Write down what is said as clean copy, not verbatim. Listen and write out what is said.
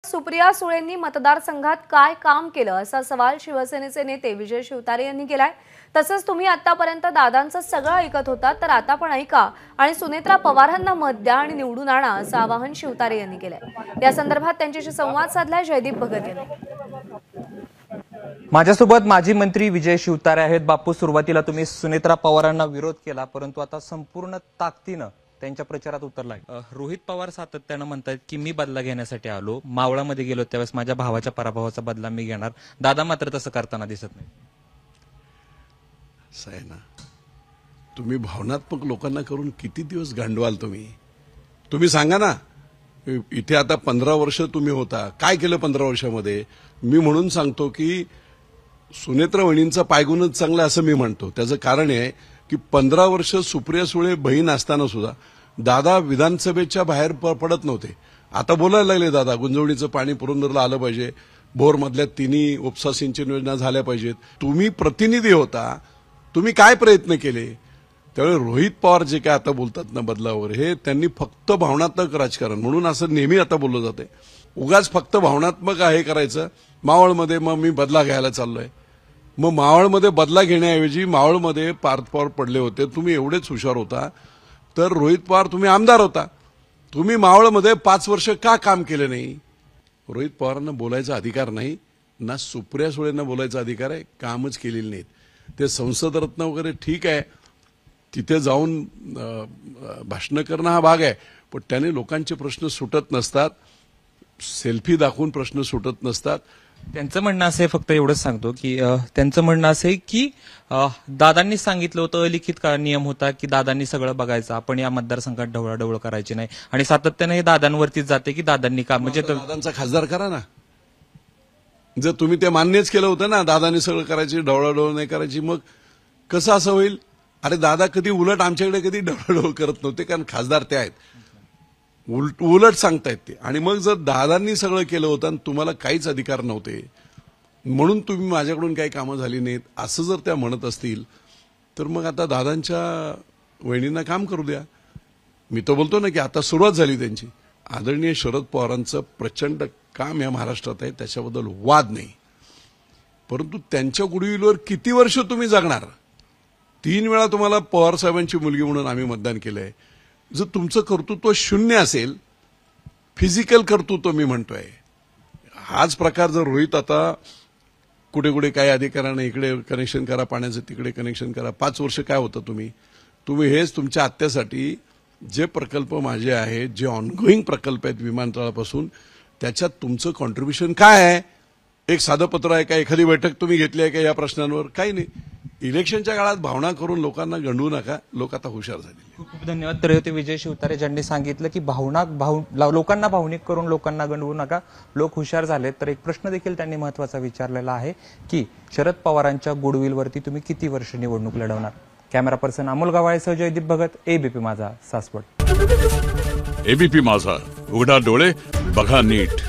सुप्रिया सुळेंनी मतदारसंघात काय काम केलं असा सवाल शिवसेनेचे नेते विजय शिवतारे यांनी केलाय। तसंच तुम्ही आतापर्यंत दादांचं सगळं ऐकत होता तर आता पण ऐका आणि सुनेत्रा पवारांना मत द्या आणि निवडून आणा असं आवाहन शिवतारे यांनी केलंय। या संदर्भात त्यांच्याशी संवाद साधलाय जयदीप भगत यांनी। माझ्यासोबत माजी मंत्री विजय शिवतारे आहेत। बापू, सुरुवातीला तुम्ही सुनेत्रा पवारांना विरोध केला, परंतु आता संपूर्ण ताकदीनं त्यांच्या प्रचारात उतरलाय। रोहित पवार सातत्यानं म्हणतात की मी बदला घेण्यासाठी आलो, मावळामध्ये गेलो त्यावेळेस माझ्या भावाच्या पराभवाचा बदला मी घेणार। दादा मात्र तसं करताना दिसत नाही। आहे ना, तुम्ही भावनात्मक लोकांना करून किती दिवस गांडवाल तुम्ही सांगा ना। इथे आता 15 वर्ष तुम्ही होता, काय केलं 15 वर्षामध्ये? मी म्हणून सांगतो की सुनेत्रा वहिनींचा पायगुणच चांगला असं मी म्हणतो। त्याचं कारण आहे की 15 वर्ष सुप्रिया सुळे बहीण असताना सुद्धा दादा विधानसभेच्या बाहेर पडत नव्हते। आता बोलायला लागले दादा गुंजवणीचं पाणी पुरंदरला आलं पाहिजे, भोरमधल्या तिन्ही उपसा सिंचन योजना झाल्या पाहिजेत। तुम्ही प्रतिनिधी होता, तुम्ही काय प्रयत्न केले? त्यावेळी रोहित पवार जे काय आता बोलतात ना बदलावर, हे त्यांनी फक्त भावनात्मक राजकारण म्हणून असं नेहमी आता बोललं जाते। उगाच फक्त भावनात्मक आहे करायचं। मावळमध्ये मग मी बदला घ्यायला चाललोय, मग मावळमध्ये बदला घेण्याऐवजी मावळमध्ये पार्थ पवार पडले होते, तुम्ही एवढेच हुशार होता तर रोहित पवार तुम्ही आमदार होता, तुम्ही मावळमध्ये 5 वर्ष का काम केले नाही? रोहित पवारांना बोलायचा अधिकार नाही ना, सुप्रिया सुळेंना बोलायचा अधिकार आहे, कामच केलेले नाहीत। ते संसद रत्न वगैरे ठीक आहे, तिथे जाऊन भाषण करणं हा भाग आहे, पण त्याने लोकांचे प्रश्न सुटत नसतात, सेल्फी दाखवून प्रश्न सुटत नसतात। त्यांचं म्हणणं असं आहे, फक्त एवढंच सांगतो की त्यांचं म्हणणं असं आहे की दादांनी सांगितलं होतं, अलिखित नियम होता की दादांनी सगळं बघायचं, आपण या मतदारसंघात ढवळाढवळ करायची नाही, आणि सातत्याने हे दादांवरतीच जाते की दादांनी काम म्हणजे दादांचा खासदार करा ना। जर तुम्ही ते मान्यच केलं होतं ना दादांनी सगळं करायची, ढवळाढवळ नाही करायची, मग कसं असं होईल? अरे दादा कधी उलट आमच्याकडे कधी ढवळाढवळ करत नव्हते, कारण खासदार ते आहेत, उलट सांगतायत ते। आणि मग जर दादांनी सगळं केलं होतं आणि तुम्हाला काहीच अधिकार नव्हते म्हणून तुम्ही माझ्याकडून काही कामं झाली नाहीत असं जर त्या म्हणत असतील तर मग आता दादांच्या वहिनींना काम करू द्या। मी तर बोलतो ना की आता सुरुवात झाली त्यांची। आदरणीय शरद पवारांचं प्रचंड काम या महाराष्ट्रात आहे, त्याच्याबद्दल वाद नाही, परंतु त्यांच्या गुडविलवर किती वर्ष तुम्ही जगणार? 3 वेळा तुम्हाला पवार साहेबांची मुलगी म्हणून आम्ही मतदान केलंय। जर तुमचं कर्तृत्व शून्य असेल, फिजिकल कर्तृत्व मी म्हणतोय, हाच प्रकार जर रोहित आता कुठे कुठे काही अधिकाऱ्यांना इकडे कनेक्शन करा पाण्याचं, तिकडे कनेक्शन करा, 5 वर्ष काय होतं? तुम्ही हेच तुमच्या आत्यासाठी जे प्रकल्प माझे आहेत, जे ऑनगोईंग प्रकल्प आहेत विमानतळापासून, त्याच्यात तुमचं कॉन्ट्रीब्युशन काय आहे? एक साधं पत्र आहे का? एखादी बैठक तुम्ही घेतली आहे का या प्रश्नांवर? काही नाही। इलेक्शनच्या काळात भावना करून लोकांना गंडवू नका, लोक आता हुशार झाले। खूप खूप धन्यवाद। तर होते विजय शिवतारे ज्यांनी सांगितलं की लोकांना भावनिक करून लोकांना गंडवू नका, लोक हुशार झाले। तर एक प्रश्न देखील त्यांनी महत्त्वाचा विचारलेला आहे की शरद पवारांच्या गुडविलवरती तुम्ही किती वर्ष निवडणूक लढवणार? कॅमेरा पर्सन अमोल गवाळेसह जयदीप भगत, एबीपी माझा, सासवड। एबीपी माझा, उघडा डोळे बघा नीट।